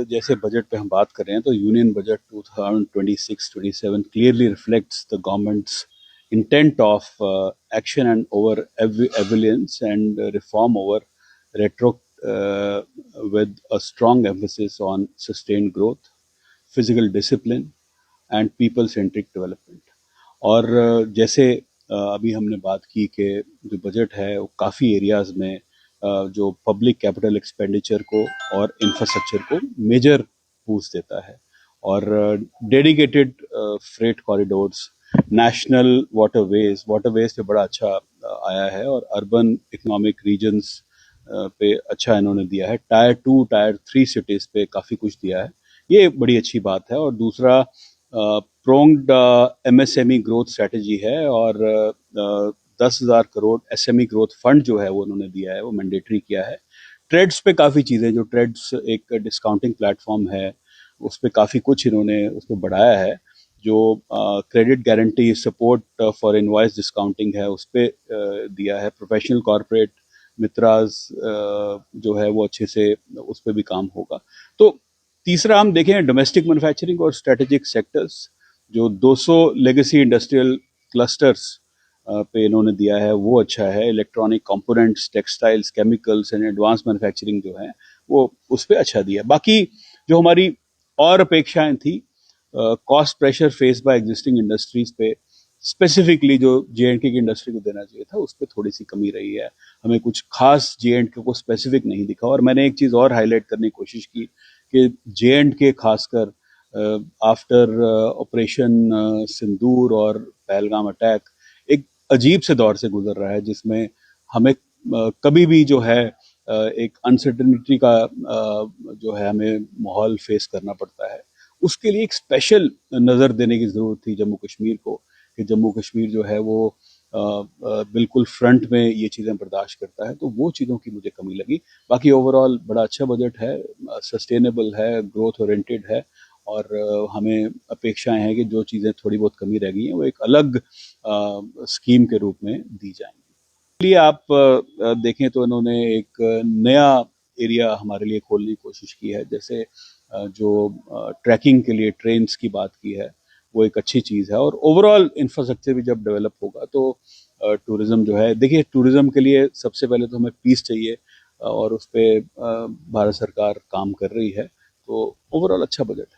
जैसे बजट पे हम बात कर रहे हैं तो union budget 2026-27 clearly reflects the government's intent of action and over evidence and reform over retro with a strong emphasis on sustained growth, physical discipline and people-centric development. और जैसे अभी हमने बात की कि जो बजट है वो काफ़ी एरियाज़ में जो पब्लिक कैपिटल एक्सपेंडिचर को और इंफ्रास्ट्रक्चर को मेजर बूस्ट देता है और dedicated freight corridors, national waterways पे बड़ा अच्छा आया है और अर्बन इकोनॉमिक रीजन्स पे अच्छा इन्होंने दिया है। टायर 2 टायर 3 सिटीज़ पे काफ़ी कुछ दिया है, ये बड़ी अच्छी बात है। और दूसरा प्रोंग्ड एमएसएमई ग्रोथ स्ट्रेटजी है और 10,000 करोड़ एसएमई ग्रोथ फंड जो है वो उन्होंने दिया है, वो मैंडेटरी किया है। ट्रेड्स पे काफ़ी चीज़ें, जो ट्रेड्स एक डिस्काउंटिंग प्लेटफॉर्म है उस पर काफ़ी कुछ इन्होंने उसको बढ़ाया है। जो credit guarantee support for invoice discounting है उस पर दिया है। प्रोफेशनल कॉर्पोरेट मित्राज जो है वो अच्छे से उस पर भी काम होगा। तो तीसरा हम देखें डोमेस्टिक मैन्युफैक्चरिंग और स्ट्रेटेजिक सेक्टर्स, जो 200 लेगेसी इंडस्ट्रियल क्लस्टर्स पे इन्होंने दिया है वो अच्छा है। Electronic components, textiles, chemicals and advance manufacturing जो है वो उस पर अच्छा दिया। बाकी जो हमारी और अपेक्षाएं थी, cost pressure face by existing industries पे स्पेसिफिकली जो जे.एंड.के की इंडस्ट्री को देना चाहिए था उस पर थोड़ी सी कमी रही है। हमें कुछ खास जे.एंड.के को स्पेसिफिक नहीं दिखा। और मैंने एक चीज़ और हाईलाइट करने की कोशिश की कि जे.एंड.के खासकर आफ्टर ऑपरेशन सिंदूर और पहलगाम अटैक एक अजीब से दौर से गुजर रहा है, जिसमें हमें कभी भी जो है एक अनसर्टेनिटी का जो है हमें माहौल फेस करना पड़ता है। उसके लिए एक स्पेशल नज़र देने की ज़रूरत थी जम्मू कश्मीर को, कि जम्मू कश्मीर जो है वो बिल्कुल फ्रंट में ये चीज़ें बर्दाश्त करता है। तो वो चीज़ों की मुझे कमी लगी। बाकी ओवरऑल बड़ा अच्छा बजट है, सस्टेनेबल है, ग्रोथ ओरिएंटेड है और हमें अपेक्षाएं हैं कि जो चीज़ें थोड़ी बहुत कमी रह गई हैं वो एक अलग स्कीम के रूप में दी जाएंगी। इसलिए आप देखें तो इन्होंने एक नया एरिया हमारे लिए खोलने की कोशिश की है। जैसे जो ट्रैकिंग के लिए ट्रेन्स की बात की है वो एक अच्छी चीज़ है। और ओवरऑल इंफ्रास्ट्रक्चर भी जब डेवलप होगा तो टूरिज़्म जो है, देखिए टूरिज़्म के लिए सबसे पहले तो हमें पीस चाहिए और उस पर भारत सरकार काम कर रही है। तो ओवरऑल अच्छा बजट है।